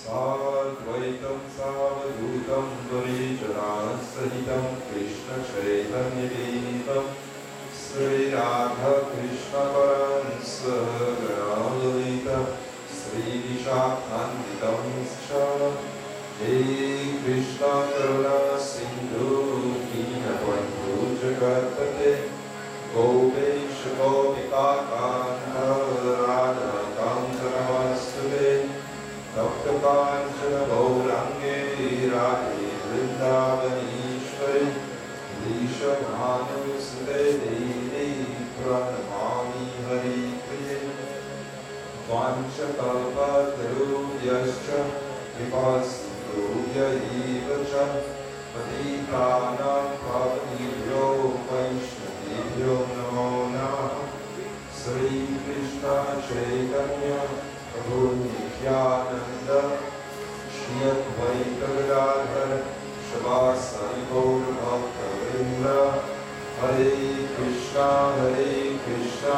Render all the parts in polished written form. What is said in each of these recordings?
Sadvaitam Savadutam Varijana Sahitam Krishna Chaitanya Sri Radha Krishna Paransa Ganalalita Sri Vishakhanditam Scha Hey Krishna Karuna Sindhu Dinabantu Jagatpate Gopesha Gopika Kanta Radha Kanta Namaste Dr. Kanchana Gaurange Radhe Vrindavanishwari Lisha Bhanu Sute Devi Pranamami Hari Priye Vancha Kalpa Tarubhyascha Vipasindhubhya Evacha Patitanam Pavanibhyo Vaishnavibhyo Namo Namaha Sri Krishna Chaitanya Prabhu Nityananda Shri Advaita Gadadhar Shavasari Gaur Bhakta Vrinda Hare Krishna Krishna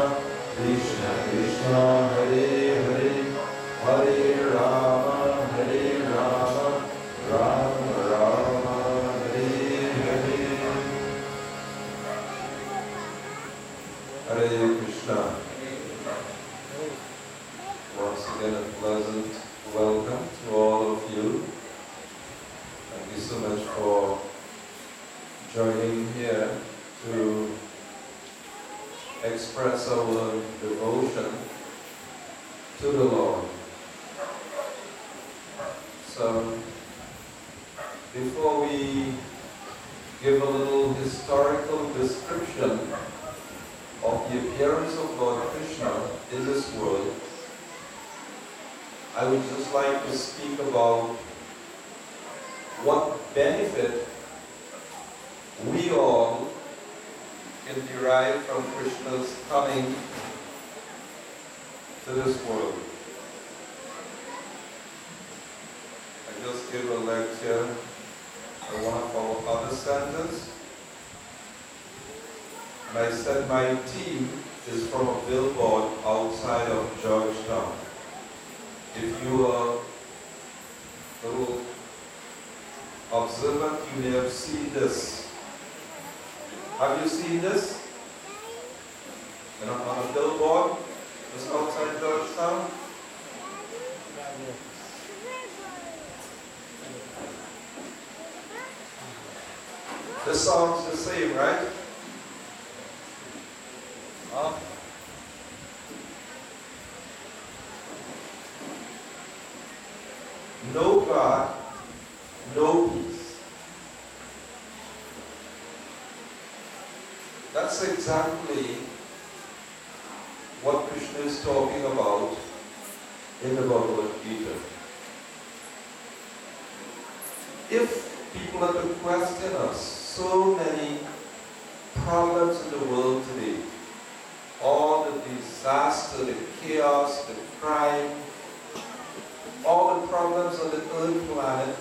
Krishna Hare Hare Hare Rama Rama Rama Hare Hare Hare Krishna. Once again, a pleasant welcome to all of you. Thank you so much for joining here to express our devotion to the Lord. So, before we give a little historical description of the appearance of Lord Krishna in this world, I would just like to speak about what benefit we all can derive from Krishna's coming to this world. I just gave a lecture at one of our other centers, and I said my team is from a billboard outside of Georgetown. If you are a little observant, you may have seen this. Have you seen this? On a billboard just outside Georgetown? The sound's the same, right? No God, no peace. That's exactly what Krishna is talking about in the Bhagavad Gita. If people are to question us, so many problems in the world today, all the disaster, the chaos, the crime, all the problems on the earth planet,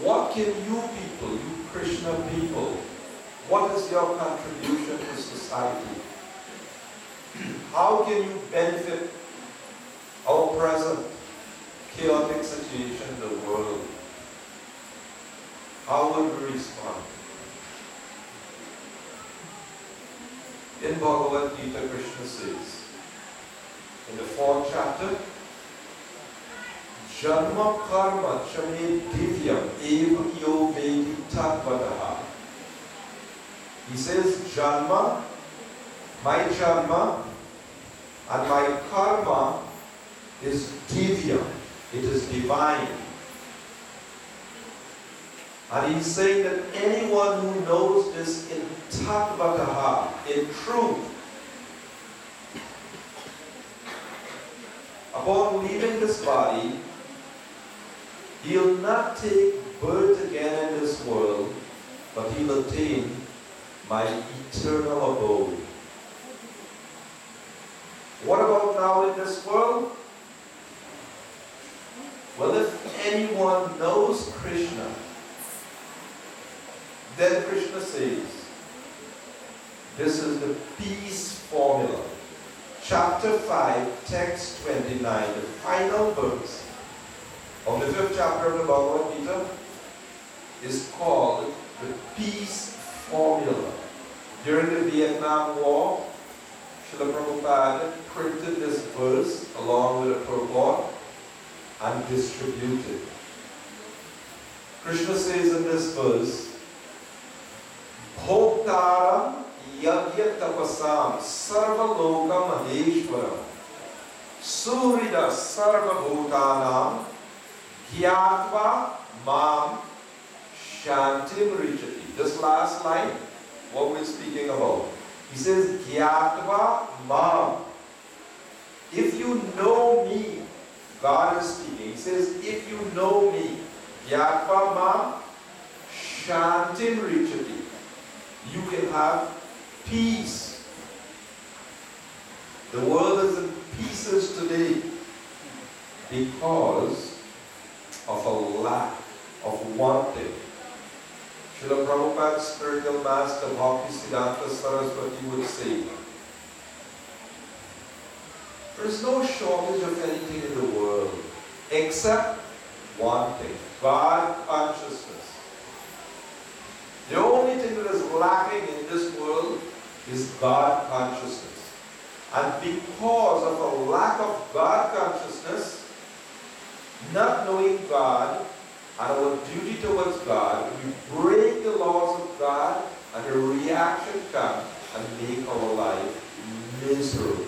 what can you people, you Krishna people, what is your contribution to society? How can you benefit our present chaotic situation in the world? How would we respond? In Bhagavad Gita, Krishna says, in the 4th chapter, Janma karma chame divyam eva yo vedi tatvataha. He says, Janma, my Janma, and my karma is divya, it is divine. And he's saying that anyone who knows this in tatvataha, in truth, upon leaving this body, he'll not take birth again in this world, but he'll attain my eternal abode. What about now in this world? Well, if anyone knows Krishna, then Krishna says, this is the peace formula. Chapter 5, text 29, the final verse of the 5th chapter of the Bhagavad Gita is called the peace formula. During the Vietnam War, Srila Prabhupada printed this verse along with a purport and distributed. Krishna says in this verse, Bhoktaram yagya tapasam sarva loka maheshwaram surida sarva bhutanam gyatva mam shantim richati. This last line, what we're speaking about. He says, gyatva mam. If you know me, God is speaking. He says, if you know me, gyatva mam shantim richati. You can have peace. The world is in pieces today because of a lack of one thing. Srila Prabhupada's spiritual master Bhaktisiddhanta Saraswati would say, there is no shortage of anything in the world except one thing, God consciousness. The only thing that is lacking in this world is God consciousness. And because of a lack of God consciousness, not knowing God and our duty towards God, we break the laws of God and the reaction comes and make our life miserable.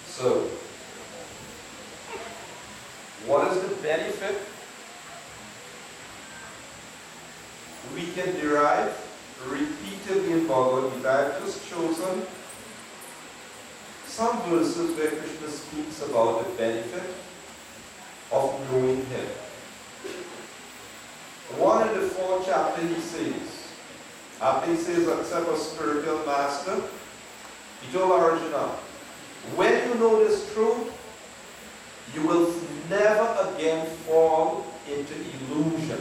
So, what is the benefit we can derive repeatedly in Bhagavad Gita? I've just chosen some verses where Krishna speaks about the benefit of knowing Him. One in the 4th chapter he says, after he says, accept a spiritual master, he told Arjuna, when you know this truth, you will never again fall into illusion.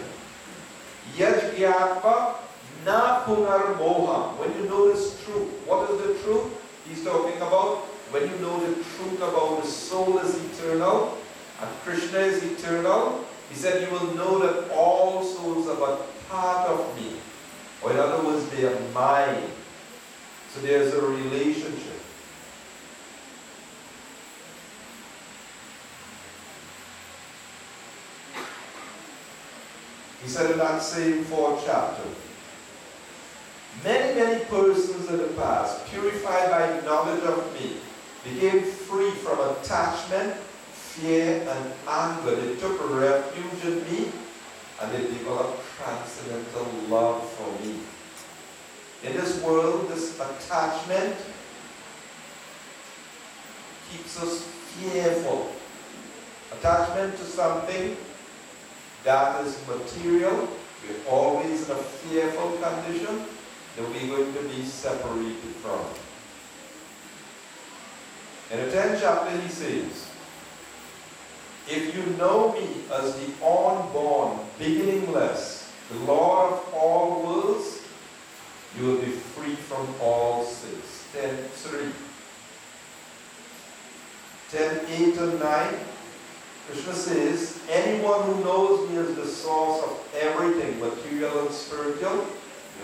Yajgyatva na punar moham. When you know this truth, what is the truth? He's talking about when you know the truth about the soul is eternal and Krishna is eternal. He said you will know that all souls are but part of me. Or in other words, they are mine. So there's a relationship. He said in that same 4th chapter, many persons in the past, purified by knowledge of me, became free from attachment, fear, and anger. They took refuge in me, and they developed transcendental love for me. In this world, this attachment keeps us fearful. Attachment to something that is material, we're always in a fearful condition that we're going to be separated from. In the 10th chapter he says, if you know me as the unborn, beginningless, the Lord of all worlds, you will be free from all sins. 10:3. 10:8 and 9. Krishna says, anyone who knows me as the source of everything, material and spiritual,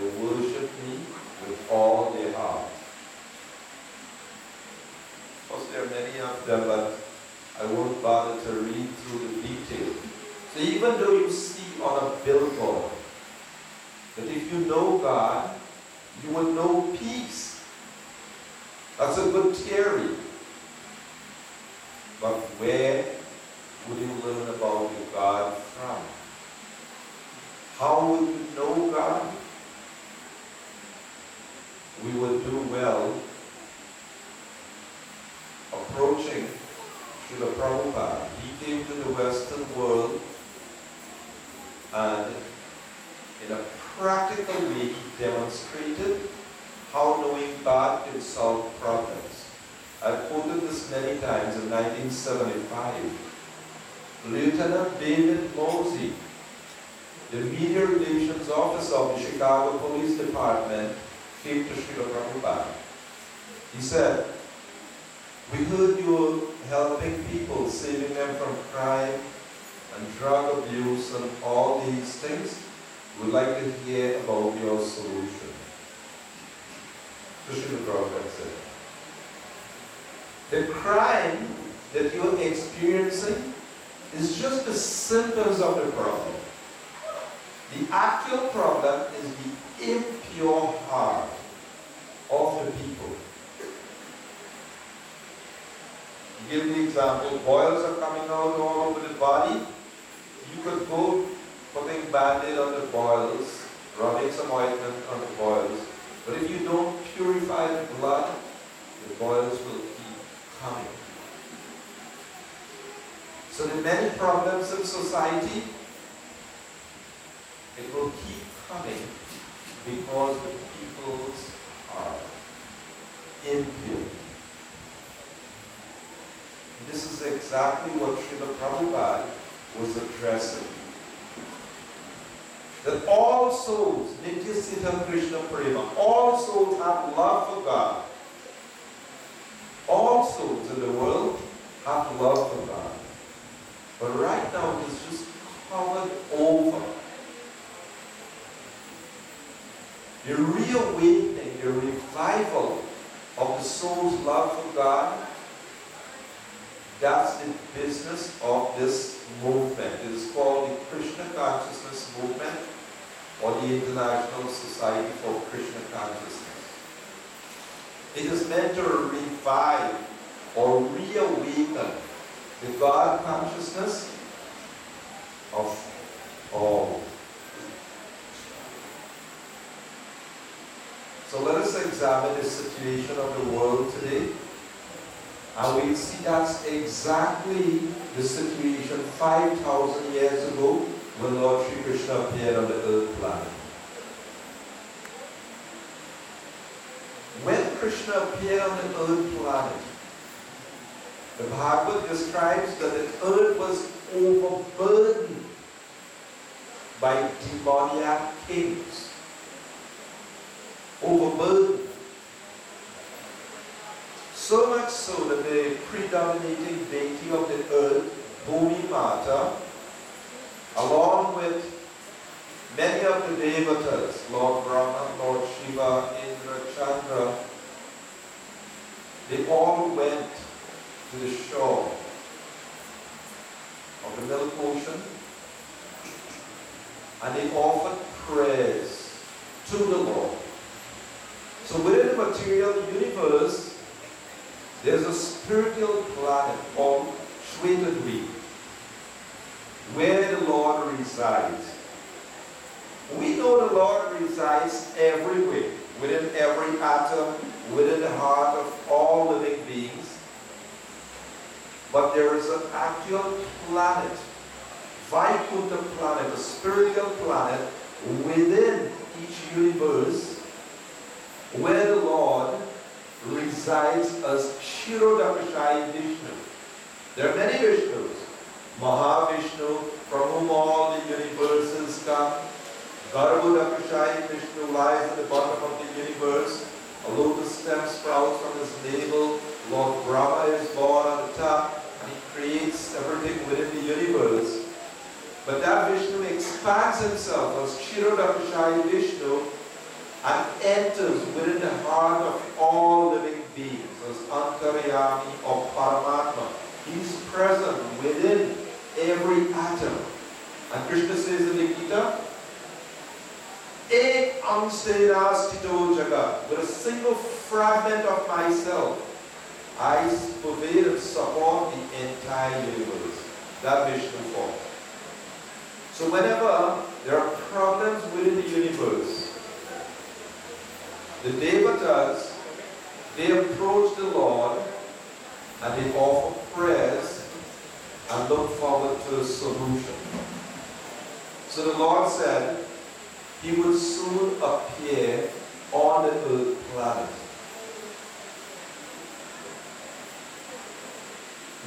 will worship me with all their heart. Of course, there are many of them, but I won't bother to read through the detail. So even though you see on a billboard that if you know God, you will know peace. That's a good theory. But where would you learn about your God from? How would you know God? We would do well approaching Srila Prabhupada. He came to the Western world and in a practical way he demonstrated how knowing God can solve problems. I've quoted this many times. In 1975, Lieutenant David Mosey, the media relations officer of the Chicago Police Department, came to Srila Prabhupada. He said, "We heard you're helping people, saving them from crime and drug abuse and all these things. We'd like to hear about your solution." So Srila Prabhupada said, "The crime that you're experiencing is just the symptoms of the problem. The actual problem is the impure heart of the people." Give the example, boils are coming out all over the body. You could go putting Band-Aid on the boils, rubbing some ointment on the boils, but if you don't purify the blood, the boils will keep coming. So the many problems in society, it will keep coming because the peoples are impure. This is exactly what Srila Prabhupada was addressing. That all souls, Nitya Sita Krishna Prema, all souls have love for God. All souls in the world have love for God. But right now it is just covered over. The reawakening, the revival of the soul's love for God, that's the business of this movement. It is called the Krishna Consciousness Movement, or the International Society for Krishna Consciousness. It is meant to revive or reawaken the God consciousness of all. So let us examine the situation of the world today. And we see that's exactly the situation 5,000 years ago when Lord Sri Krishna appeared on the earth planet. When Krishna appeared on the earth planet, the Bhagavad describes that the earth was overburdened by demoniac kings. Overburdened. So much so that the predominating deity of the earth, Bhumi Mata, along with many of the devatas, Lord Brahma, Lord Shiva, Indra, Chandra, they all went to the shore of the Milk Ocean and they offered prayers to the Lord. So within the material universe, there's a spiritual planet called Shvetadvi, where the Lord resides. We know the Lord resides everywhere, within every atom, within the heart of all living beings. But there is an actual planet, Vaikuntha planet, a spiritual planet within each universe, where the Lord resides as Kshirodakashayi Vishnu. There are many Vishnus. Mahavishnu, from whom all the universes come. Garbhodakashayi Vishnu lies at the bottom of the universe. A lotus stem sprouts from his navel. Lord Brahma is born on the top, and he creates everything within the universe. But that Vishnu expands himself as Kshirodakashayi Vishnu and enters within the heart of all living beings as Antaryami or Paramatma. He's present within every atom. And Krishna says in the Gita, Ek amstenas tito jagat, with a single fragment of myself, I pervade and support the entire universe. That Vishnu form. So whenever there are problems within the universe, the Devatas, they approach the Lord and they offer prayers and look forward to a solution. So the Lord said he would soon appear on the earth planet.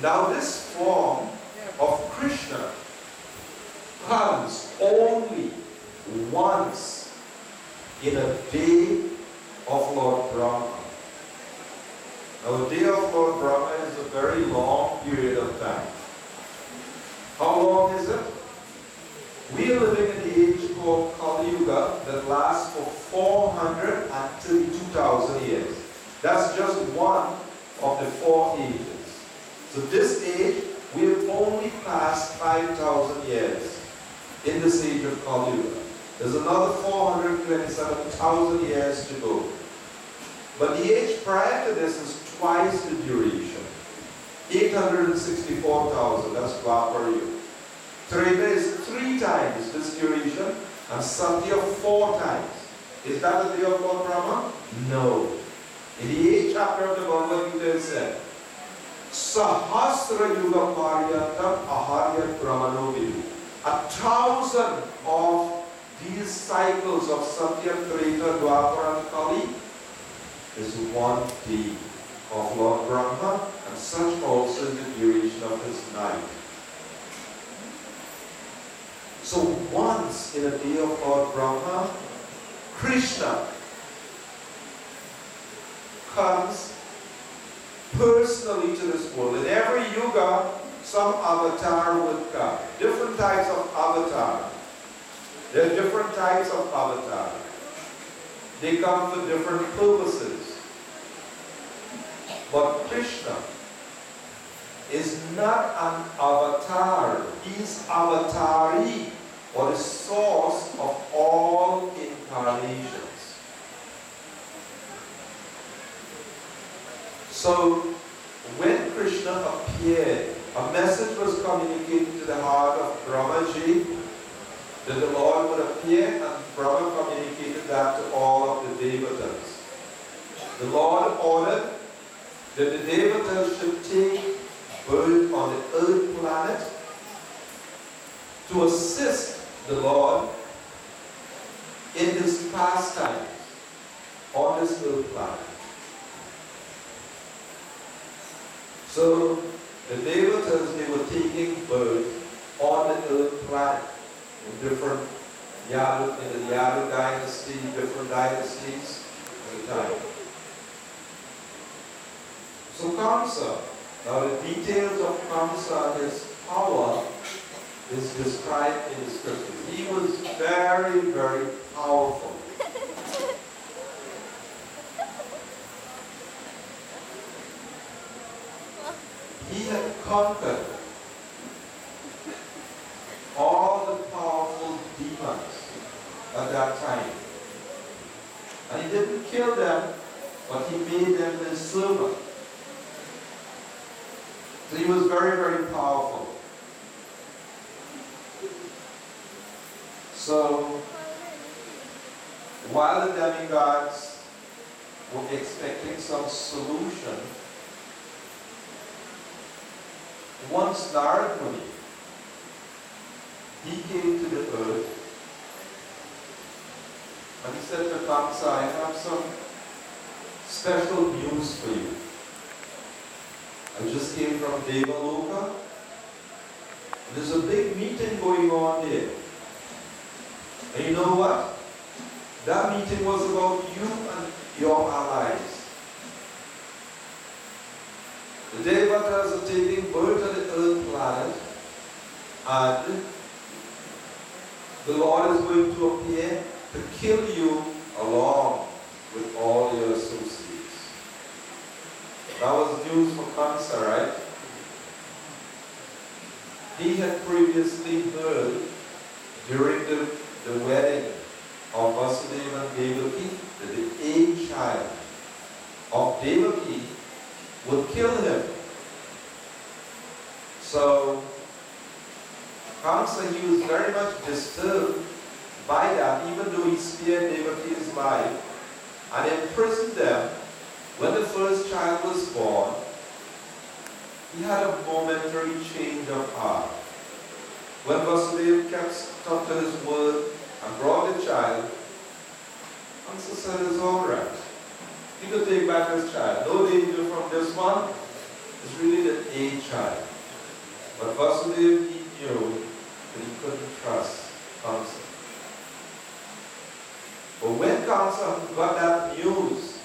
Now this form of Krishna comes only once in a day of Lord Brahma. Now a day of Lord Brahma is a very long period of time. How long is it? We are living in the age called Kali Yuga that lasts for 432,000 years. That's just one of the 4 ages. So this age, we have only passed 5,000 years in this age of Kali Yuga. There's another 427,000 years to go. But the age prior to this is twice the duration. 864,000, that's Dwapara Yuga. Treta is 3 times this duration, and Satya 4 times. Is that the day of Lord Brahma? No. In the 8th chapter of the Bhagavad Gita it said, Sahasra Yuga Paryatam Aharyat Brahmano Vidu. 1,000 of these cycles of Satya, Treta, Dwapara, and Kali is 1 day of Lord Brahma, and such also is the duration of his night. So once in a day of Lord Brahma, Krishna comes personally to this world. In every yuga, some avatar would come. Different types of avatar. There are different types of avatar. They come for different purposes. But Krishna is not an avatar. He is avatari, or the source of all incarnations. So, when Krishna appeared, a message was communicated to the heart of Brahmaji that the Lord would appear, and Brahma communicated that to all of the Devatas. The Lord ordered that the Devatas should take birth on the earth planet to assist the Lord in his pastimes on this earth planet. So the Devatas, they were taking birth on the earth planet in different in the Yadu dynasty, different dynasties at the time. So Kamsa, now the details of Kamsa and his power is described in the scriptures. He was very, very powerful. He had conquered all the powerful demons at that time. And he didn't kill them, but he made them his servant. So he was very, very powerful. So, while the demigods were expecting some solution, once Narad Muni, he came to the earth and he said to Kamsa, I have some special news for you. I just came from Devaloka. There's a big meeting going on there. And you know what? That meeting was about you and your allies. The Devatas are taking birth on the earth planet, and the Lord is going to appear to kill you along with all your associates. That was news for Kamsa, right? he had previously heard during the wedding of Vasudeva and Devaki that the 8th child of Devaki would kill him. So Kamsa, he was very much disturbed by that, even though he spared Devaki's life and imprisoned them. When the first child was born, he had a momentary change of heart. When Vasudeva kept stuck to his word and brought the child, Kamsa said, it's all right. You can take back this child. No danger from this one. It's really the 8th child. But Vasudeva, he knew that he couldn't trust Kamsa. But when Kamsa got that news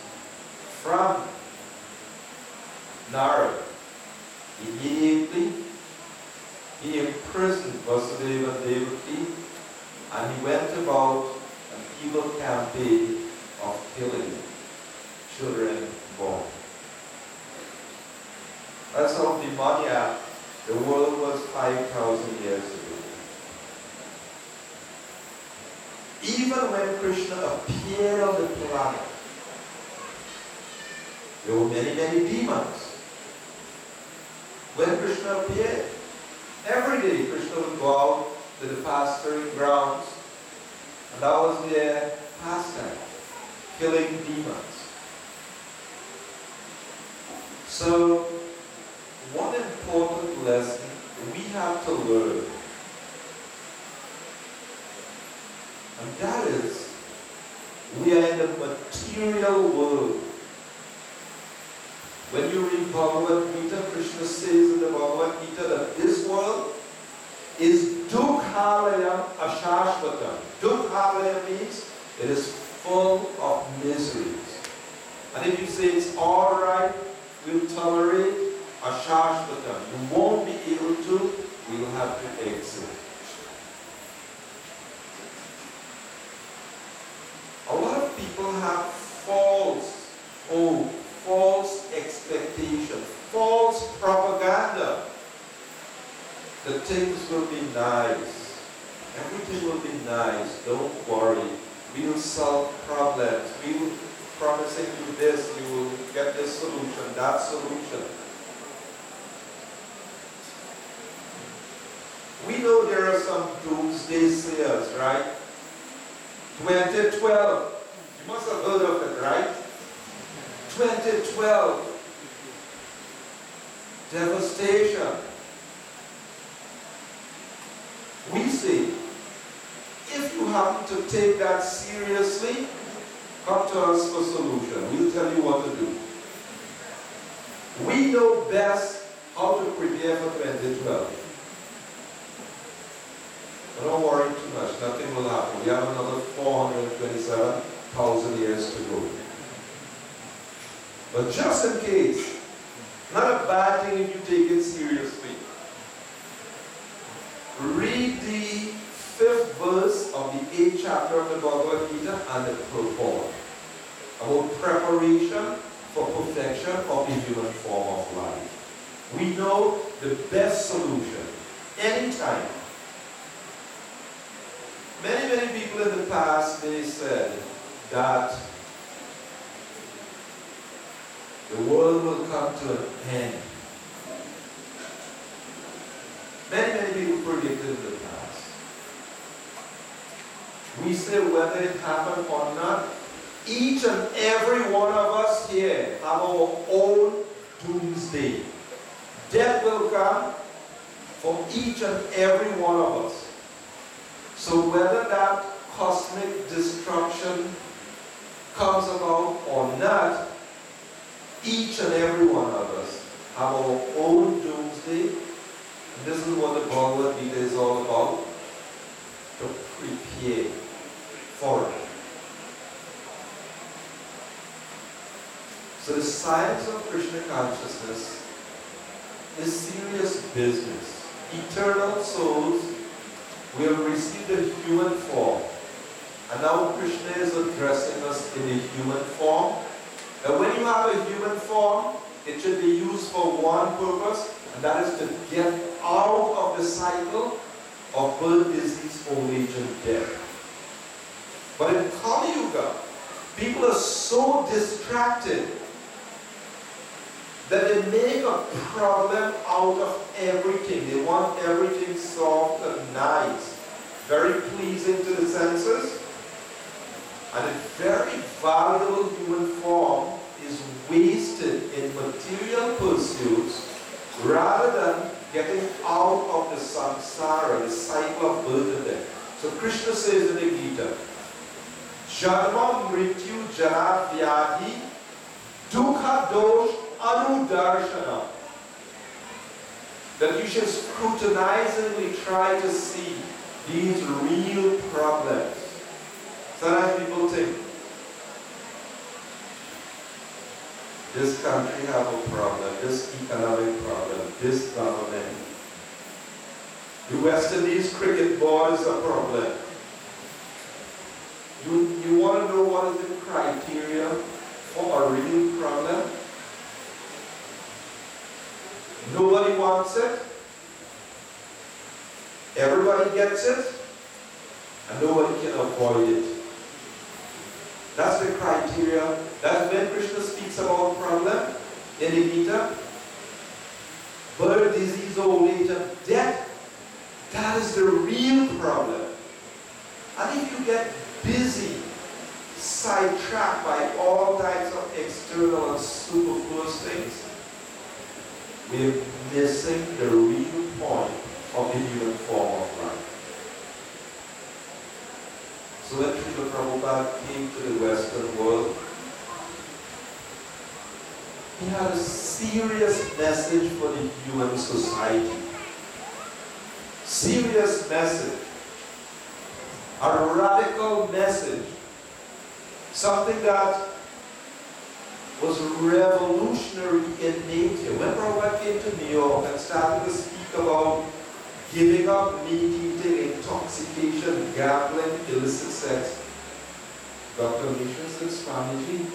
from Narad, immediately he imprisoned Vasudeva and Devaki, and he went about an evil campaign of killing children born. That's how demoniac the world was 5,000 years ago. Even when Krishna appeared on the planet, there were many, many demons. When Krishna appeared, every day Krishna would go out to the pasturing grounds, and that was their pastime, killing demons. So, one important lesson we have to learn, and that is, we are in the material world. When you read Bhagavad Gita, Krishna says in the Bhagavad Gita that this world is dukhalayam ashashvatam. Dukhalaya means it is full of miseries. And if you say it's all right, we'll tolerate ashashvatam. You won't be able to, we'll have to exit. A lot of people have false hope, false expectation, false propaganda that things will be nice. Everything will be nice. Don't worry. We will solve problems. We will promising you this. You will get this solution, that solution. We know there are some doomsday sayers, right? 2012. You must have heard of it, right? 2012. Devastation. We say, if you happen to take that seriously, come to us for solution. We'll tell you what to do. We know best how to prepare for 2012. But don't worry too much, nothing will happen. We have another 427,000 years to go. But just in case, not a bad thing if you take it seriously. Read the 5th verse of the 8th chapter of the Bhagavad Gita and the purport about preparation for perfection of the human form of life. We know the best solution anytime. Many people in the past, they said that the world will come to an end. Many people predicted in the past. We say whether it happened or not, each and every one of us here have our own doomsday. Death will come for each and every one of us. So whether that cosmic destruction comes about or not, each and every one of us have our own doomsday. And this is what the Bhagavad Gita is all about, to prepare for it. So the science of Krishna consciousness is serious business. Eternal souls will receive the human form. And now Krishna is addressing us in the human form. And when you have a human form, it should be used for one purpose, And that is to get out of the cycle of birth, disease, old age, and death. But in Kali Yuga, people are so distracted that they make a problem out of everything. They want everything soft and nice, very pleasing to the senses, and a very valuable human form is wasted in material pursuits rather than getting out of the samsara, the cycle of birth and death. So Krishna says in the Gita, Janma Mrityu Jara Vyadhi Dukha Dosh Anudarshana, that you should scrutinizingly try to see these real problems. Sometimes people think, this country have a problem, this economic problem, this government. The West Indies cricket board is a problem. You want to know what is the criteria for a real problem? Nobody wants it. Everybody gets it. And nobody can avoid it. That's the criteria. That's when Krishna speaks about problem in the Gita. Birth, disease, old age, and death. That is the real problem. And if you get busy, sidetracked by all types of external and superfluous things, we're missing the real point of the human form of life. So when Srila Prabhupada came to the Western world, he had a serious message for the human society. Serious message. A radical message. Something that was revolutionary in nature. When Prabhupada came to New York and started to speak about giving up meat eating, intoxication, gambling, illicit sex, Dr. Misha said, Swamiji,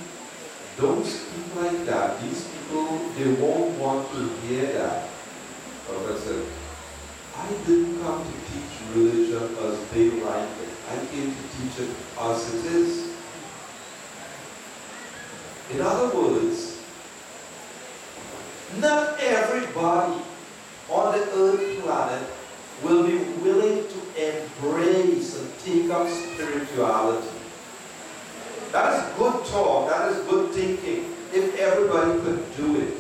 don't speak like that. These people, they won't want to hear that. Prabhupada said, I didn't come to teach religion as they like it. I came to teach it as it is. In other words, not everybody on the earth planet will be willing to embrace and take up spirituality. That is good talk, that is good thinking, if everybody could do it.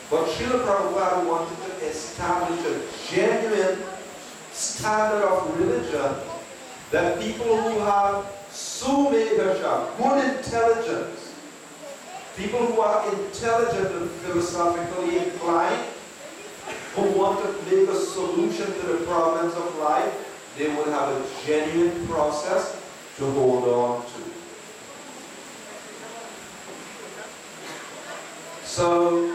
But Srila Prabhupada wanted to establish a genuine standard of religion that people who have sumedasha, good intelligence, people who are intelligent and philosophically inclined, who want to make a solution to the problems of life, they would have a genuine process to hold on to. So,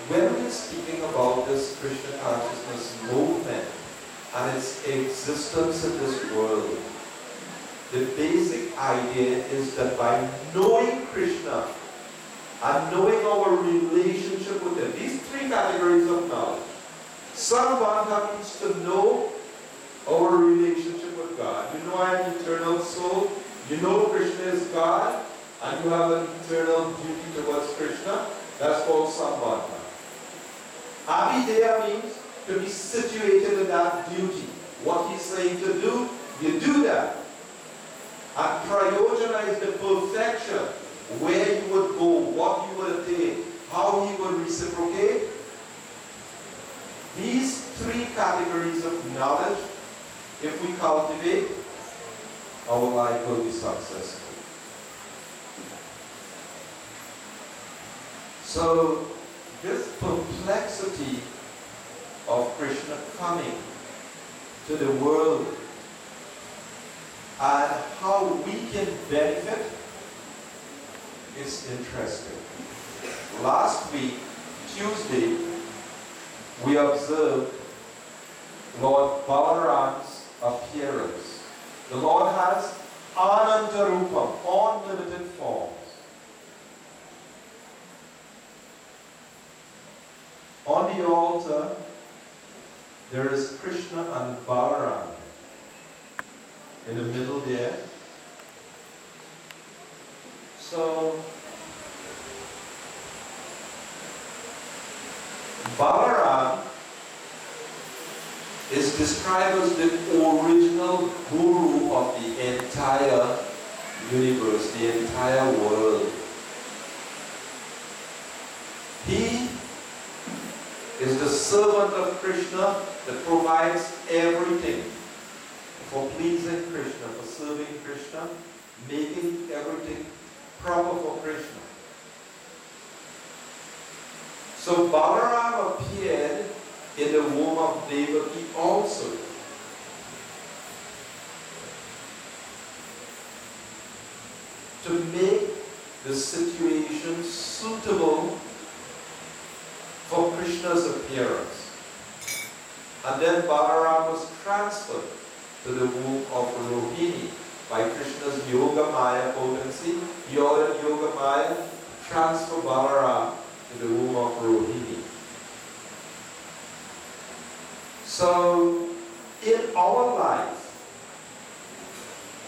when we're speaking about this Krishna consciousness movement and its existence in this world, the basic idea is that by knowing Krishna and knowing our relationship with Him, these three categories of knowledge. Someone needs to know our relationship with God. You know I am an eternal soul. You know Krishna is God, and you have an eternal duty towards Krishna. That's called sambandha. Abhideya means to be situated in that duty. What He's saying to do, you do that. And prayojana is the perfection, where you would go, what you would attain, how He would reciprocate. These three categories of knowledge, if we cultivate, our life will be successful. So, this perplexity of Krishna coming to the world and how we can benefit is interesting. Last week, Tuesday, we observed Lord Balaram's appearance. The Lord has Ananta Rupam, unlimited forms. On the altar, there is Krishna and Balaram in the middle there. So, Balaram is described as the original guru of the entire universe, the entire world. He is the servant of Krishna that provides everything for pleasing Krishna, for serving Krishna, making everything proper for Krishna. So Balaram appeared in the womb of Devaki also. To make the situation suitable for Krishna's appearance. And then Balaram was transferred to the womb of Rohini by Krishna's Yoga Maya potency. He ordered Yoga Maya to transfer Balaram to the womb of Rohini. So, in our life,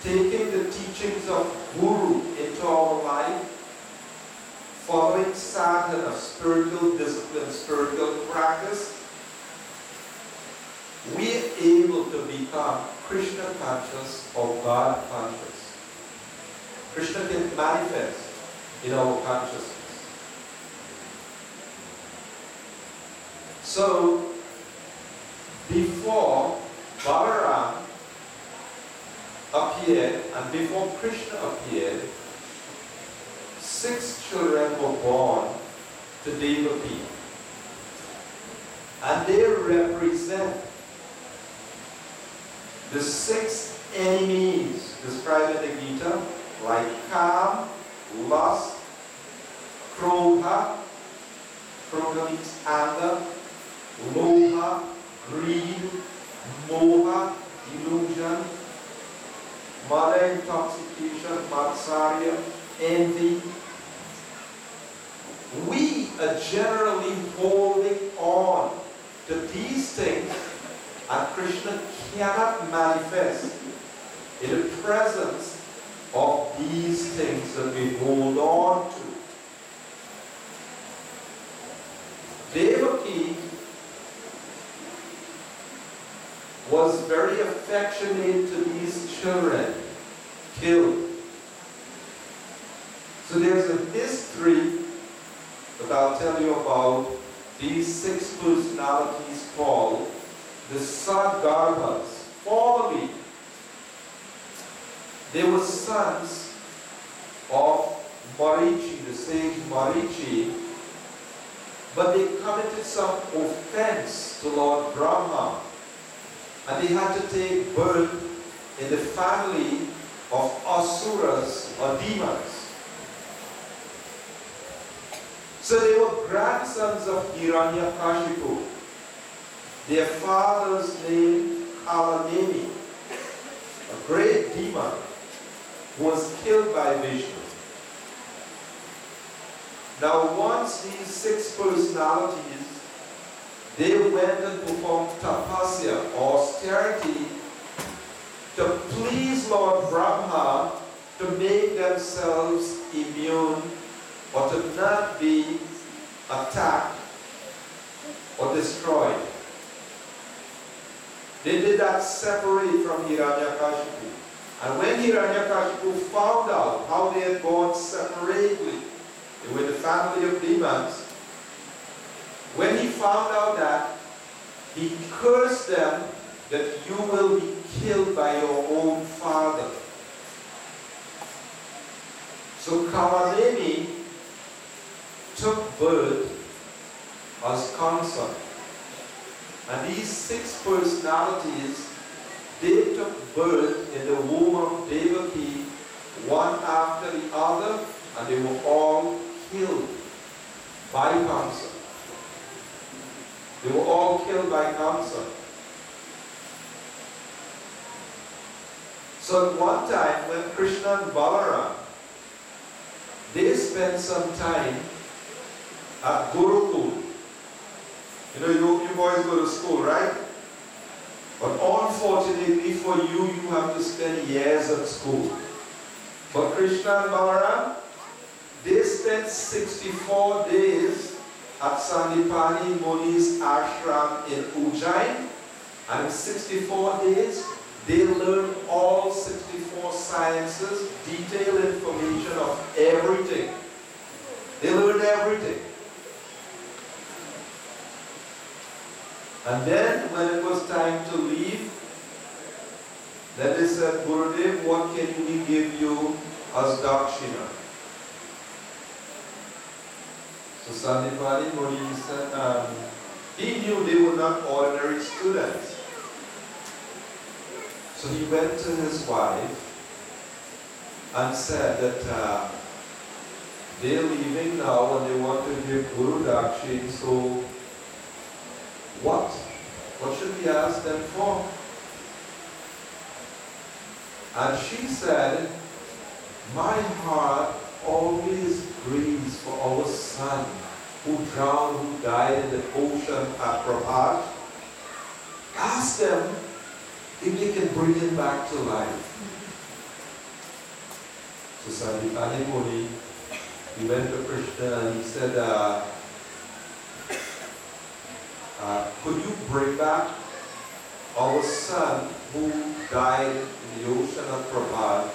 taking the teachings of Guru into our life, following sadhana, spiritual discipline, spiritual practice, we are able to become Krishna conscious or God conscious. Krishna can manifest in our consciousness. So, before Balaram appeared and before Krishna appeared, 6 children were born to Devaki. And they represent the 6 enemies described in the Gita, like Kam, lust, Krodha, Krodha means anger, Lobha, greed, Moha, illusion, Mada, intoxication, Matsarya, envy. We are generally holding on to these things, and Krishna cannot manifest in the presence of these things that we hold on to. Devaki was very affectionate to these children killed. So there's a history that I'll tell you about these 6 personalities called the Sadgarbhas. Formerly, they were sons of Marichi, the sage Marichi, but they committed some offense to Lord Brahma, and they had to take birth in the family of Asuras or demons. So they were grandsons of Hiranyakashipu. Their father's name, Kalaneni, a great demon who was killed by Vishnu. Now once these 6 personalities, they went and performed tapasya, or austerity, to please Lord Brahma, to make themselves immune or to not be attacked or destroyed. They did that separate from Hiranyakashipu. And when Hiranyakashipu found out how they had gone separately with the family of demons, when he found out that, he cursed them that you will be killed by your own father. So Kalaneni took birth as Kansa. And these 6 personalities, they took birth in the womb of Devaki, one after the other, and they were all killed by Kamsa. They were all killed by Kamsa. So at one time, when Krishna and Balaram, they spent some time at Gurukul, You know, you boys go to school, right? But unfortunately for you, you have to spend years at school. But Krishna and Balaram, they spent 64 days at Sandipani Muni's ashram in Ujjain, and in 64 days, they learned all 64 sciences, detailed information of everything. They learned everything. And then, when it was time to leave, then they said, Gurudev, what can we give you as dakshina? So Sandipani Muni said, he knew they were not ordinary students. So he went to his wife and said that they're leaving now and they want to give Guru Dakshin, so what should we ask them for? And she said, my heart always grieves for our son who drowned, who died in the ocean at Prabhat. Ask them if they can bring him back to life. So Sandipani Muni, he went to Krishna and he said, could you bring back our son who died in the ocean at Prabhat?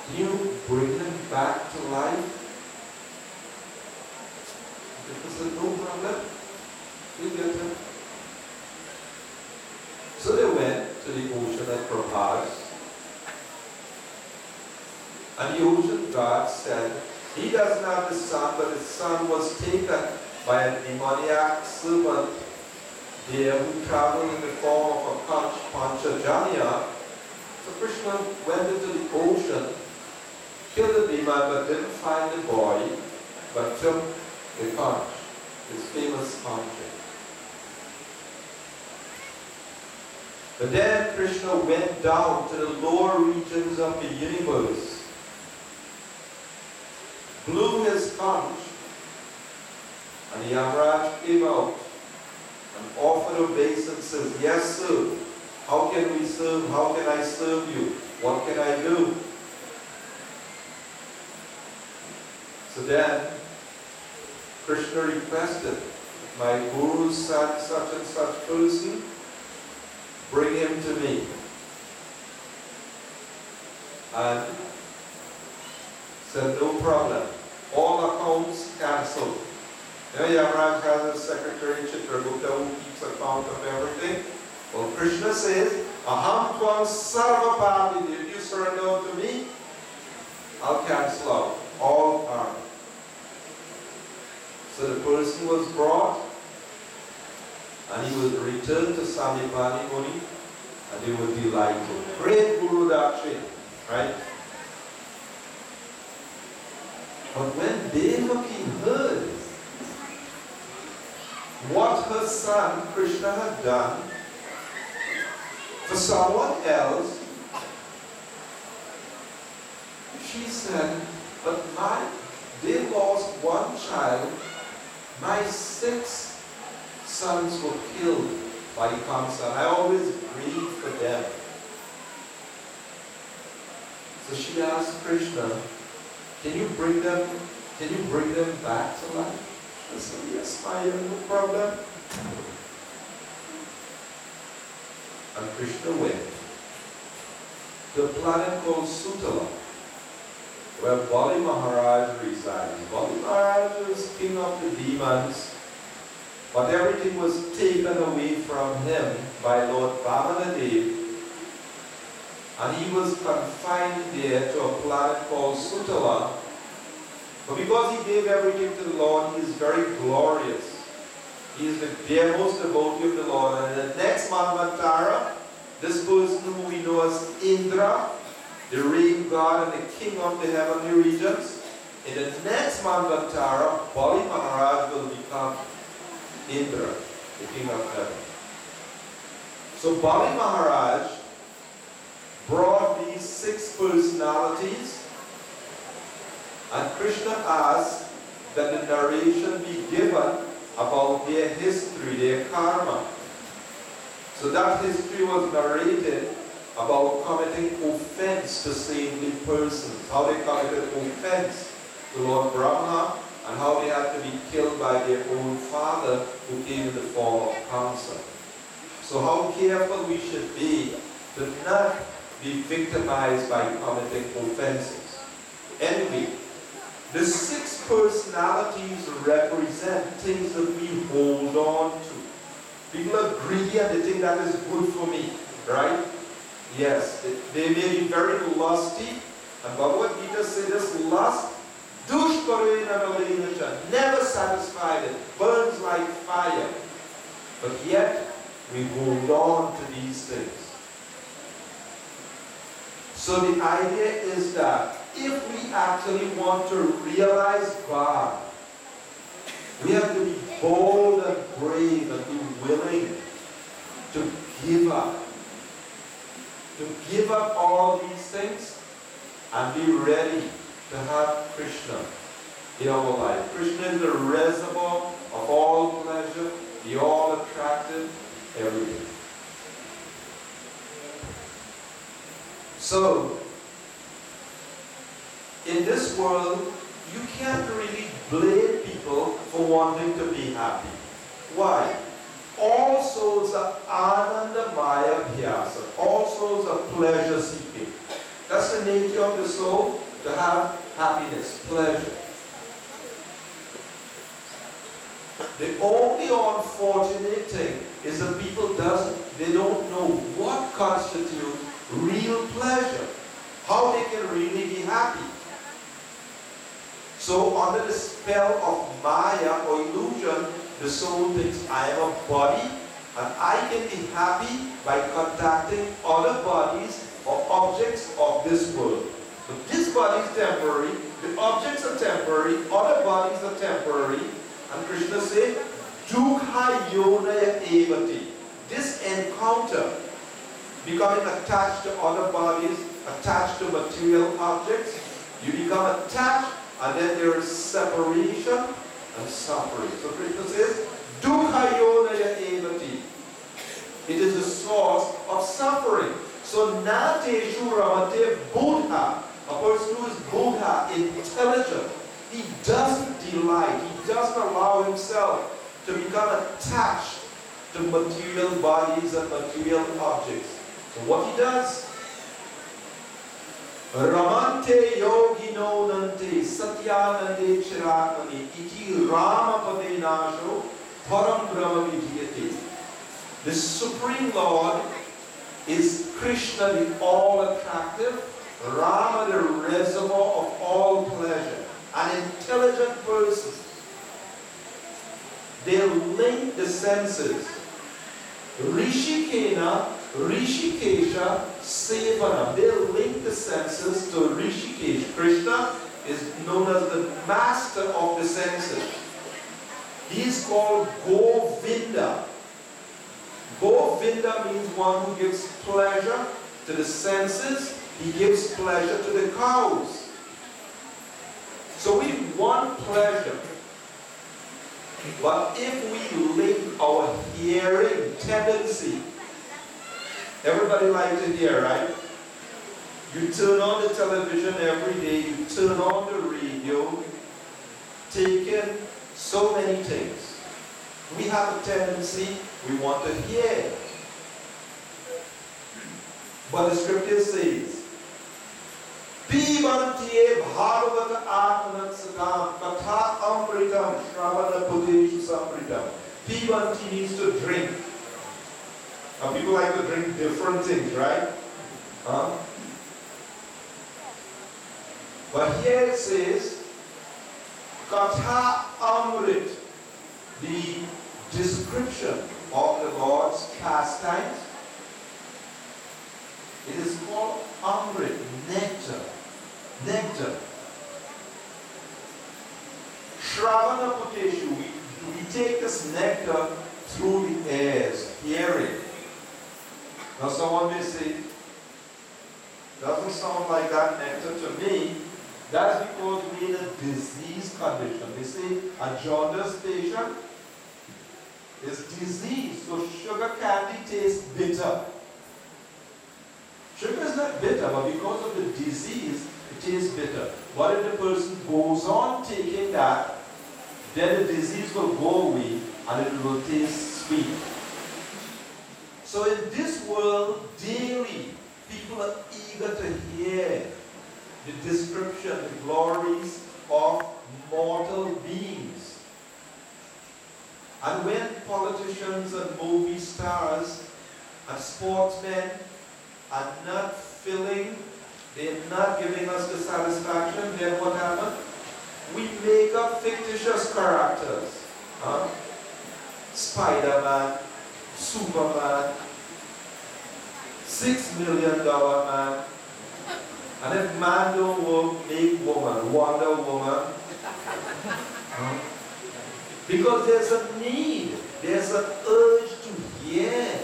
Can you bring him back to life? Krishna said, no problem. We'll get him. So they went to the ocean at Prabhat. And the ocean god said, he doesn't have the son, but his son was taken by a demoniac serpent there who traveled in the form of a Panchajanya. So Krishna went into the ocean, killed the demon, but didn't find the boy, but took the conch, his famous conch. But then Krishna went down to the lower regions of the universe, blew his conch, and the Yamaraj came out and offered obeisance, yes sir, how can we serve, how can I serve you, what can I do? So then Krishna requested, my Guru's son, such and such person, bring him to me. And said, no problem. All accounts cancelled. You know, Yamaraj has a secretary, Chitragupta, who keeps account of everything. Well, Krishna says, Aham tvam sarva pati, if you surrender to me, I'll cancel out all harm. So the person was brought, and he was returned to Sandipani Muni, and they were delighted. Great Guru Dakshin, right? But when Devaki heard what her son Krishna had done for someone else, she said, but they lost one child, my 6 sons were killed by Kamsa. I always grieve for them. So she asked Krishna, can you bring them back to life? I said, yes, Maya, no problem. And Krishna went to a planet called Sutala, where Bali Maharaj resides. Bali Maharaj was king of the demons, but everything was taken away from him by Lord Vamanadev, and he was confined there to a planet called Sutala. But because he gave everything to the Lord, he is very glorious. He is the dearmost devotee of the Lord. And in the next Manvantara, this person who we know as Indra, the rain god and the king of the heavenly regions, in the next Manvantara, Bali Maharaj will become Indra, the king of heaven. So Bali Maharaj brought these 6 personalities, and Krishna asked that the narration be given about their history, their karma. So that history was narrated about committing offense to saintly persons, how they committed offense to Lord Brahma, and how they had to be killed by their own father who came in the form of cancer. So how careful we should be to not be victimized by committing offenses. Envy. The 6 personalities represent things that we hold on to. People are greedy and they think that is good for me, right? Yes, they may be very lusty, and Bhagavad Gita says this lust, never satisfied, it burns like fire. But yet, we hold on to these things. So the idea is that if we actually want to realize God, we have to be bold and brave and be willing to give up. To give up all these things and be ready to have Krishna in our life. Krishna is the reservoir of all pleasure, the all attractive, everything. So, in this world, you can't really blame people for wanting to be happy. Why? All souls are anandamaya bhyasa. All souls are pleasure seeking. That's the nature of the soul, to have happiness, pleasure. The only unfortunate thing is that people they don't know what constitutes real pleasure, how they can really be happy. So under the spell of Maya or illusion, the soul thinks I am a body and I can be happy by contacting other bodies or objects of this world. But this body is temporary, the objects are temporary, other bodies are temporary, and Krishna said, Dukha Yonaya Evati. This encounter, becoming attached to other bodies, attached to material objects, you become attached, and then there is separation and suffering. So Krishna says, Dukha Yonaya Evati. It is the source of suffering. So Nateshu Ramate Buddha, a person who is Buddha, intelligent, he doesn't delight, he doesn't allow himself to become attached to material bodies and material objects. So what he does, Ramante yogino nante satyanande chirakani iti ramapade nasho param brahma vidhyate. The Supreme Lord is Krishna, the all-attractive, Rama, the reservoir of all pleasure, an intelligent person. They link the senses. Rishikena, Rishikesha, Sevana. They link the senses to Rishikesh. Krishna is known as the master of the senses. He is called Govinda. Govinda means one who gives pleasure to the senses. He gives pleasure to the cows. So we want pleasure. But if we link our hearing tendency, everybody likes to hear, right? You turn on the television every day, you turn on the radio, take in so many things. We have a tendency, we want to hear. But the scripture says, Pibantiye bharvata atmanat sakam katha amritam shravana pudeshu samritam. Pibanti means to drink. Now people like to drink different things, right? But here it says, Katha Amrit, the description of the Lord's pastimes. It is called Amrit, nectar. Nectar. Shravana Puteshu, we take this nectar through the airs, hearing. Now someone may say, doesn't sound like that nectar to me. That's because we're in a disease condition. They say a jaundice patient, is disease. So sugar candy tastes bitter. Sugar is not bitter, but because of the disease, it tastes bitter. But if the person goes on taking that, then the disease will go away and it will taste sweet. So in this world, daily, people are eager to hear the description, the glories of mortal beings. And when politicians and movie stars and sportsmen are not filling, they're not giving us the satisfaction, then what happens? We make up fictitious characters. Spider-Man, Superman, $6 million man. And if man don't work, make woman, Wonder Woman. Because there's a need, there's an urge to hear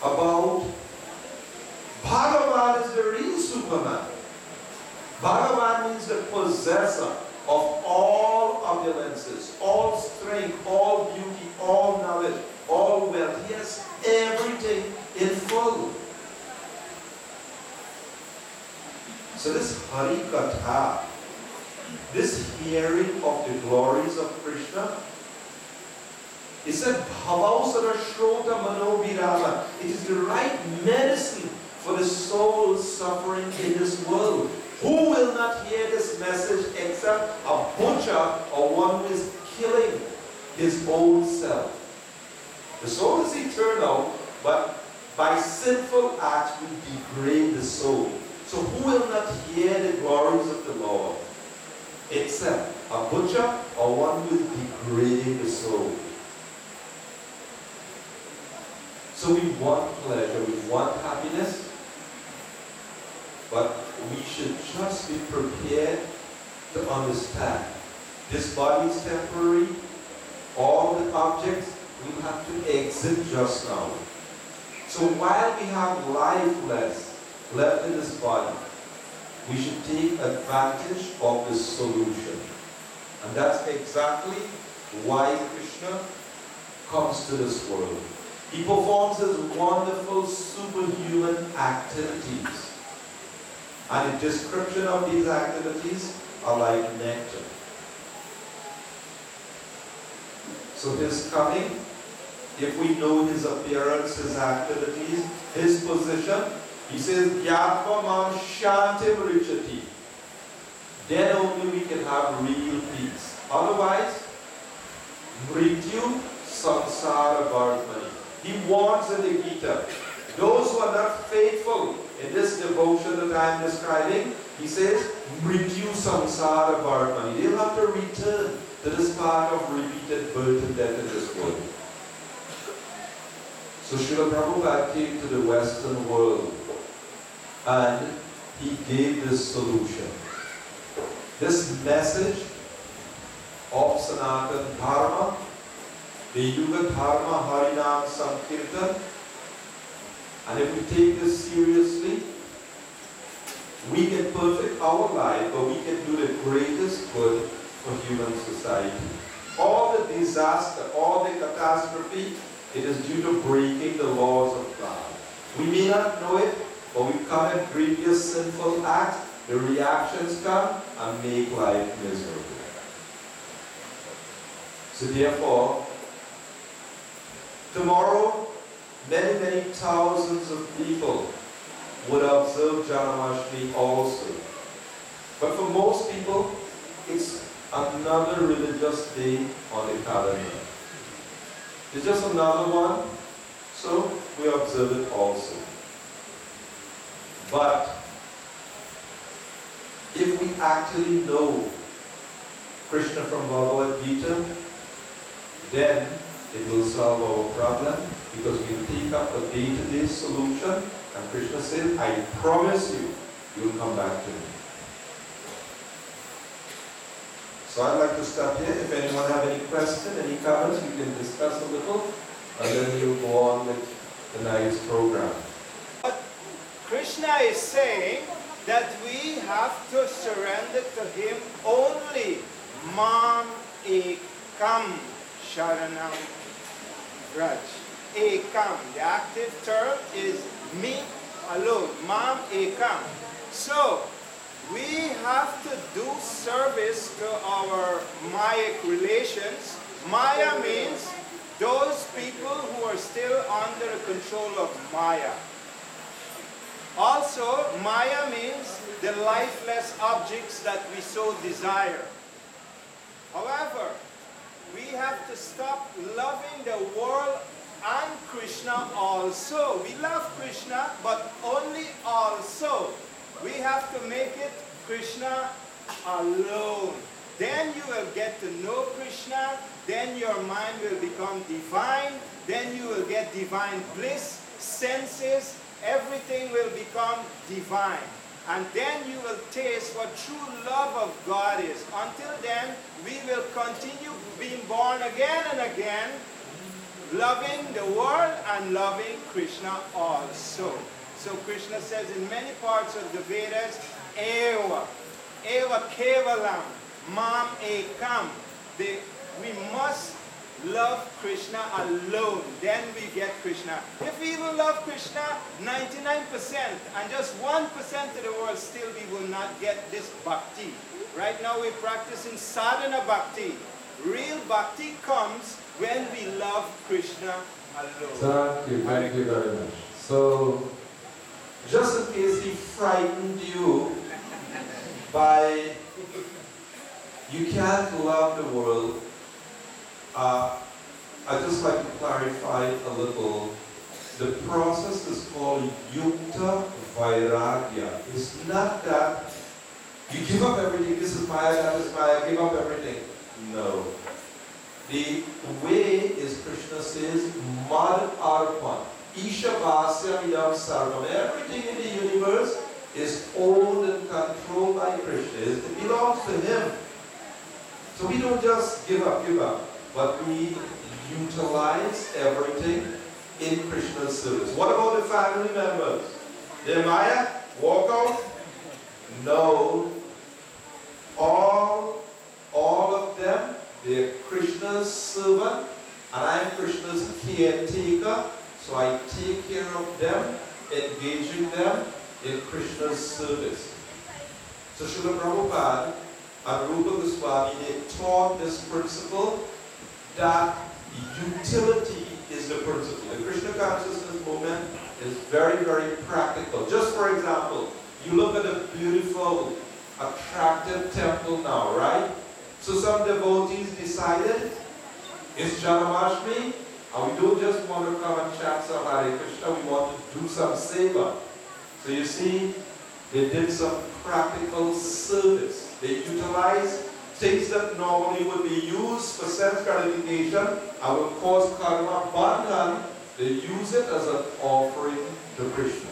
about Bhagavan is the real Superman. Bhagavan means the possessor of all opulences, all strength, all beauty, all knowledge, all wealth. He has everything in full. So this Hari Katha, this hearing of the glories of Krishna, it said, Bhavausara Shrota Manobirama. It is the right medicine for the soul suffering in this world. Who will not hear this message except a butcher or one who is killing his own self? The soul is eternal, but by sinful acts we degrade the soul. So who will not hear the glories of the Lord except a butcher or one who is degrading the soul? So we want pleasure, we want happiness, but we should just be prepared to understand this body is temporary. All the objects will have to exit just now. So while we have life left in this body, we should take advantage of this solution. And that's exactly why Krishna comes to this world. He performs his wonderful superhuman activities. And the description of these activities are like nectar. So his coming, if we know his appearance, his activities, his position, he says, Gyatva mam shantim richati. Then only we can have real peace. Otherwise, mrityu samsara varmani. He warns in the Gita, those who are not faithful in this devotion that I am describing, he says, mrityu samsara varmani. They'll have to return to this path of repeated birth and death in this world. So Srila Prabhupada came to the Western world and he gave this solution. This message of Sanatana Dharma, the Yuga Dharma Harinam Sankirtan, and if we take this seriously, we can perfect our life, but we can do the greatest good for human society. All the disaster, all the catastrophe, it is due to breaking the laws of God. We may not know it, but we commit grievous sinful acts, the reactions come and make life miserable. So therefore, tomorrow, many, many thousands of people would observe Janmashtami also. But for most people, it's another religious day on the calendar. It's just another one, so we observe it also. But if we actually know Krishna from Bhagavad Gita, then it will solve our problem, because we take up a day-to-day solution, and Krishna says, I promise you, you will come back to me. So I'd like to stop here. If anyone have any question, any comments, we can discuss a little, and then we'll go on with the night's program. But Krishna is saying that we have to surrender to him only. Mam ekam sharanam Raj. Ekam. The active term is me alone. Mam ekam. So, we have to do service to our Mayic relations. Maya means those people who are still under the control of Maya. Also, Maya means the lifeless objects that we so desire. However, we have to stop loving the world and Krishna also. We love Krishna, but only also. We have to make it Krishna alone. Then you will get to know Krishna, then your mind will become divine, then you will get divine bliss, senses, everything will become divine. And then you will taste what true love of God is. Until then, we will continue being born again and again, loving the world and loving Krishna also. So Krishna says in many parts of the Vedas, Eva Kevalam, Mam Ekam. We must love Krishna alone, then we get Krishna. If we will love Krishna 99% and just 1% of the world, still we will not get this bhakti. Right now we're practicing sadhana bhakti. Real bhakti comes when we love Krishna alone. Thank you very much. So, just in case he frightened you by you can't love the world, I'd just like to clarify a little. The process is called Yukta Vairagya. It's not that you give up everything, this is Maya, that is Maya, give up everything. No. The way is, Krishna says, Mad Arpan. Isha Vasya Idam Sarvam. Everything in the universe is owned and controlled by Krishna. It belongs to him. So we don't just give up, but we utilize everything in Krishna's service. What about the family members? They're Maya? Walk out? No. All of them, they're Krishna's servant, and I'm Krishna's caretaker, so I take care of them, engaging them in Krishna's service. So Srila Prabhupada and Rupa Goswami, they taught this principle that utility is the principle. The Krishna consciousness movement is very, very practical. Just for example, you look at a beautiful, attractive temple now, right? So some devotees decided it's Janmashtami, and we don't just want to come and chant some Hare Krishna, we want to do some seva. So you see, they did some practical service. They utilized things that normally would be used for sense gratification and would cause karma bandhan. They use it as an offering to Krishna.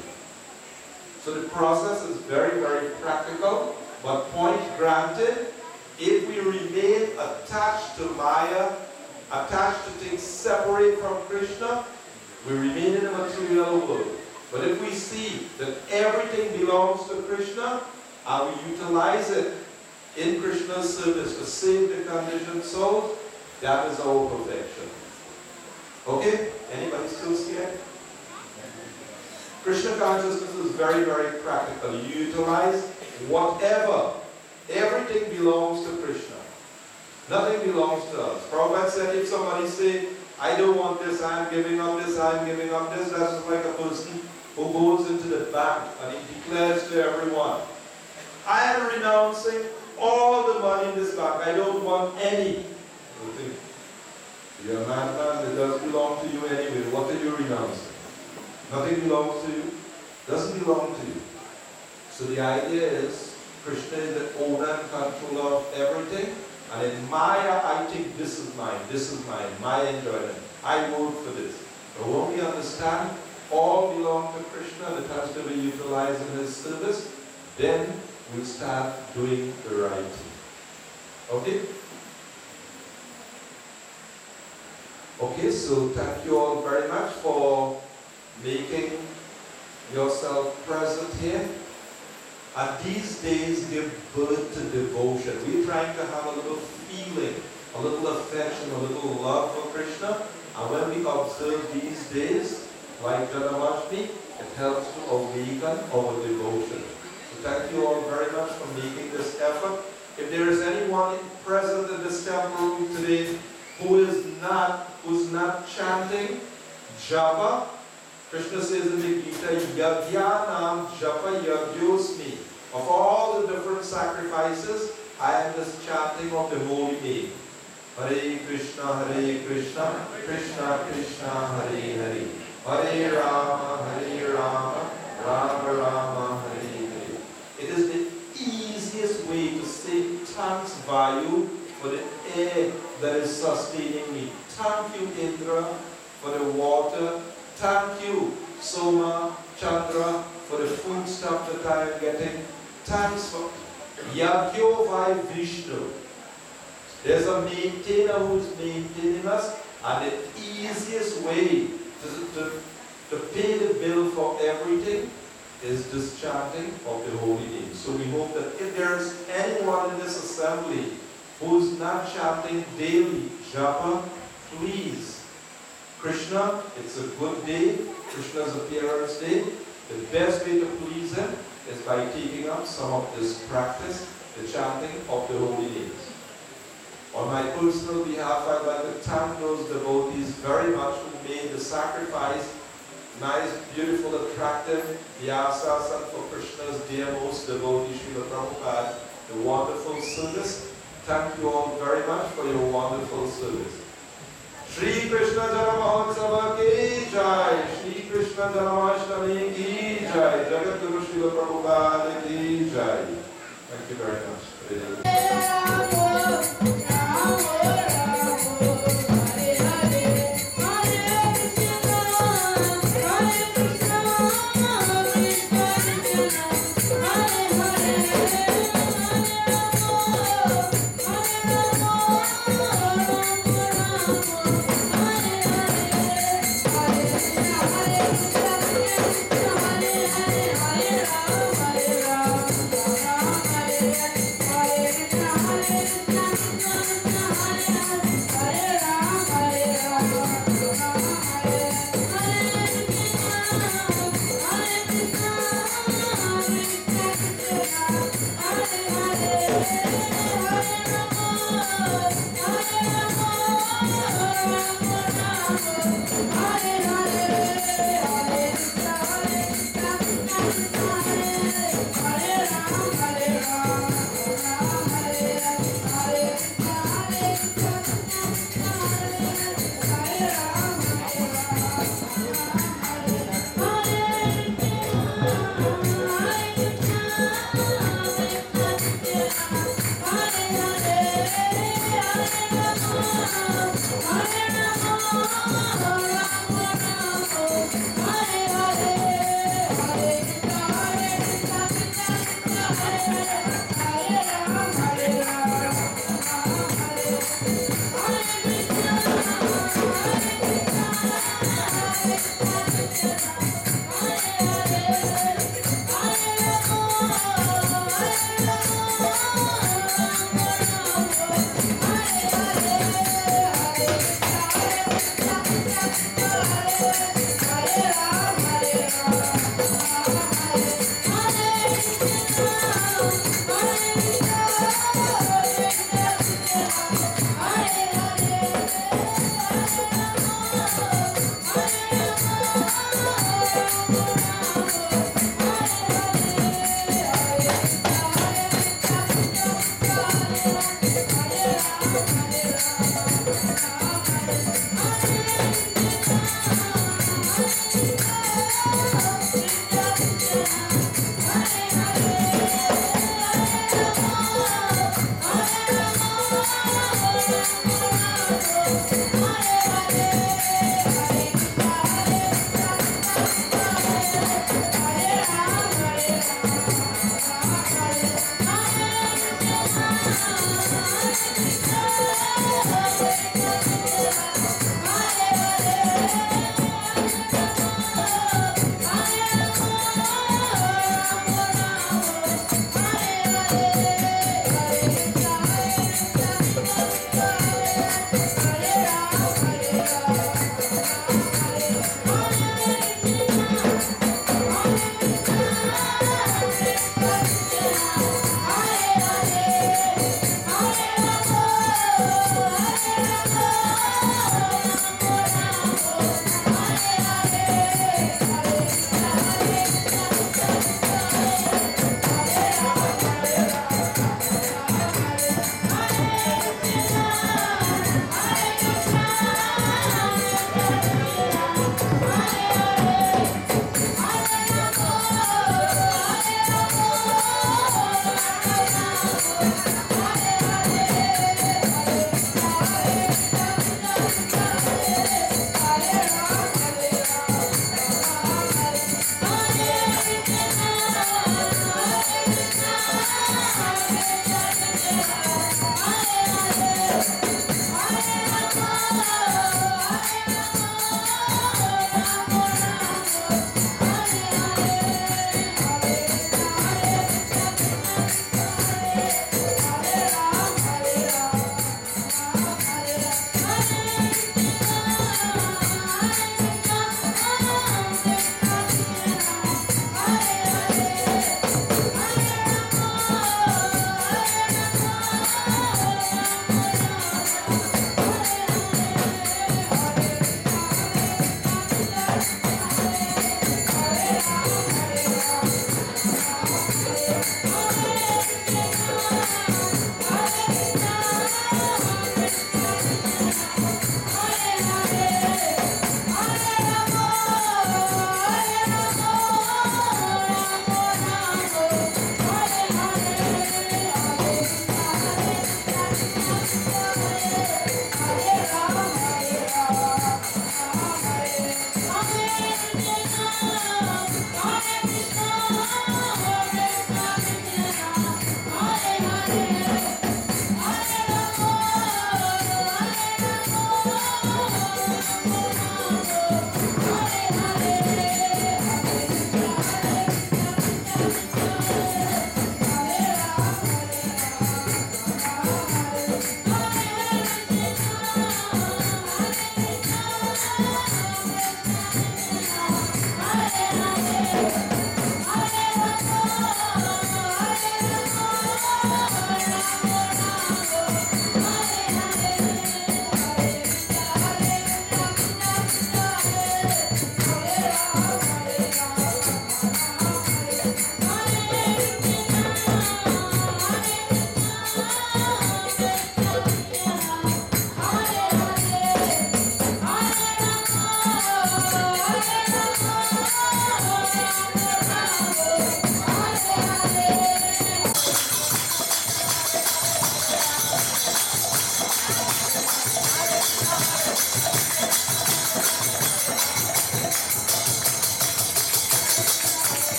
So the process is very, very practical, but point granted, if we remain attached to Maya, attached to things separate from Krishna, we remain in the material world. But if we see that everything belongs to Krishna and we utilize it in Krishna's service to save the conditioned souls, that is our perfection. Okay? Anybody still scared? Krishna consciousness is very, very practical. You utilize whatever. Everything belongs to Krishna. Nothing belongs to us. Prabhupada said if somebody say, I don't want this, I am giving up this, I am giving up this, that's like a person who goes into the bank and he declares to everyone, I am renouncing all the money in this bank. I don't want any. You're a madman, it doesn't belong to you anyway. What are you renouncing? Nothing belongs to you. Doesn't belong to you. So the idea is, Krishna is the owner and controller of everything. And in Maya, I think this is mine, my enjoyment. I vote for this. But when we understand all belong to Krishna, that has to be utilized in his service, then we'll start doing the right thing. Okay? Okay, so thank you all very much for making yourself present here. And these days give birth to devotion. We're trying to have a little feeling, a little affection, a little love for Krishna. And when we observe these days, like Janmashtami, it helps to awaken our devotion. So thank you all very much for making this effort. If there is anyone present in this temple room today who's not chanting japa, Krishna says in the Gita, Yagyanam japa yagyosmi. Of all the different sacrifices, I am just chanting of the holy name. Hare Krishna, Krishna Krishna, Hare Hare. Hare Rama, Rama Rama, Hare Hare. It is the easiest way to say thanks value for the air that is sustaining me. Thank you, Indra, for the water. Thank you, Soma, Chandra, for the food stuff that I am getting. Thanks for Yagyo Vai Vishnu. There's a maintainer who's maintaining us, and the easiest way to pay the bill for everything is this chanting of the holy name. So we hope that if there's anyone in this assembly who's not chanting daily japa, please. Krishna, it's a good day, Krishna's appearance day. The best way to please him is by taking up some of this practice, the chanting of the holy names. On my personal behalf, I'd like to thank those devotees very much who made the sacrifice nice, beautiful, attractive Vyasasana for Krishna's dearmost devotee, Srila Prabhupada, the wonderful service. Thank you all very much for your wonderful service. Shri Krishna Janmashtami ki jai, Shri Krishna Janmashtami ki jai, Jagat Guru Srila Prabhupada ki jai. Thank you very much. Hare Krishna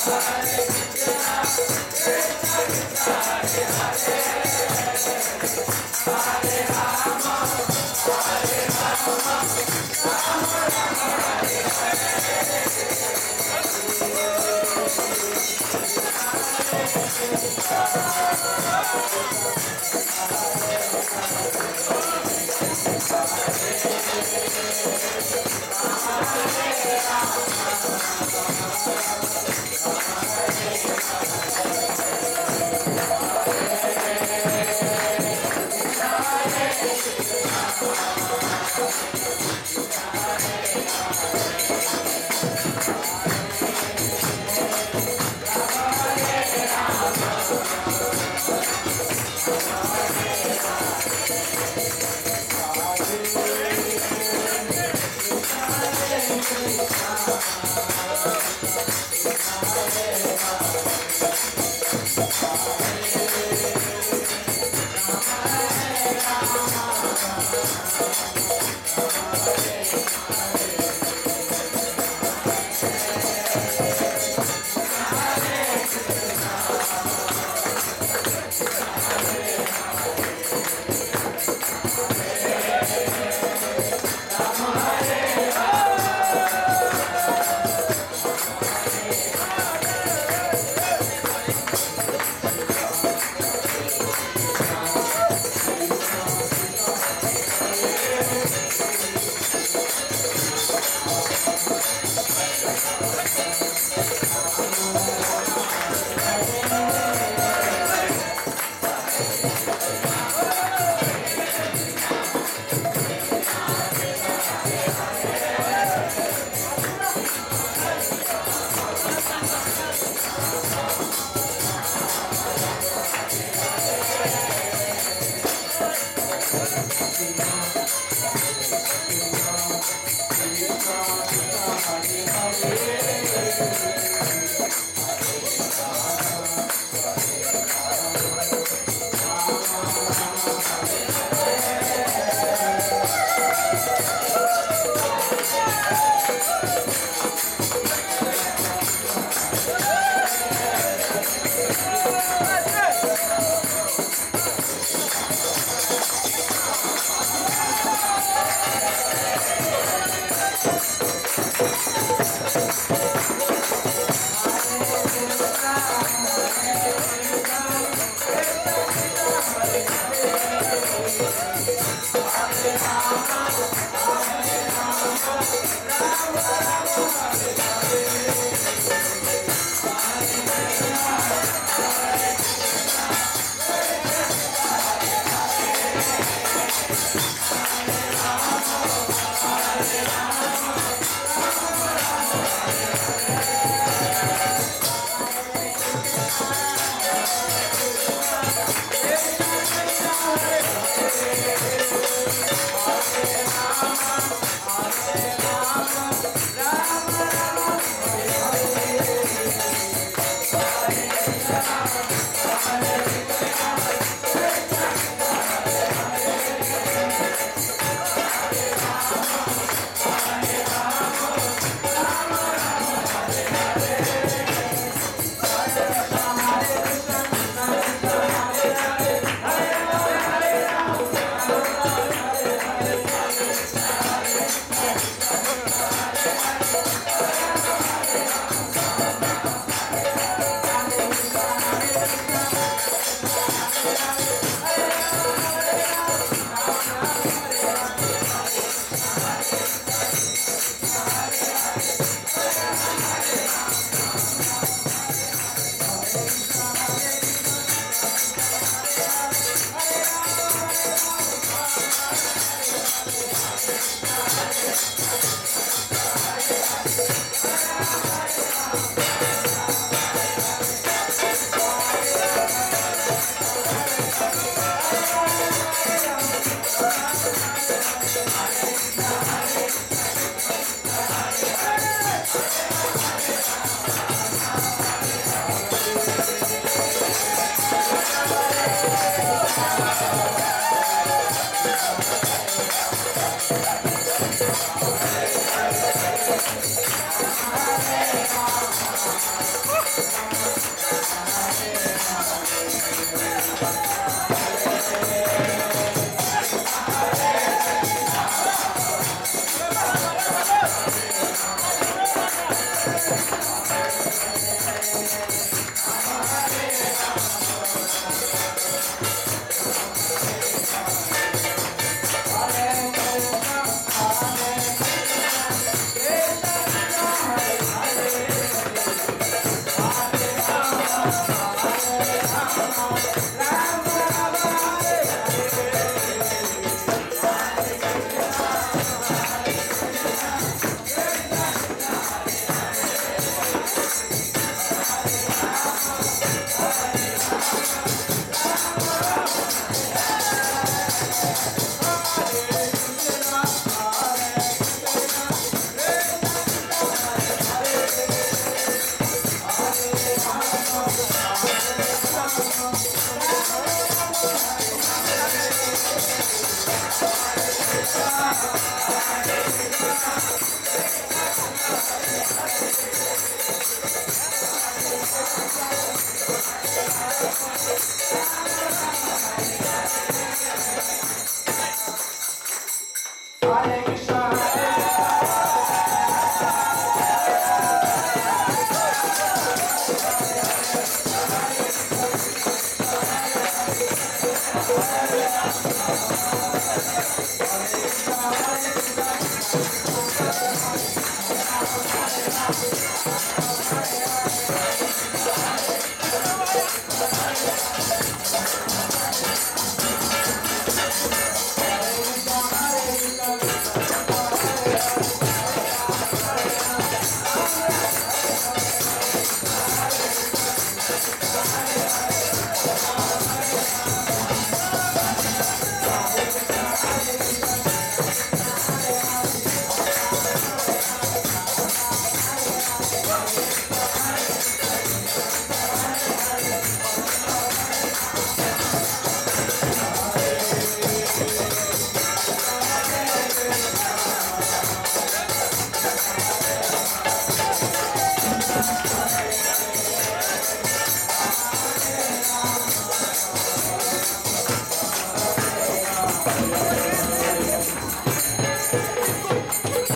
Hare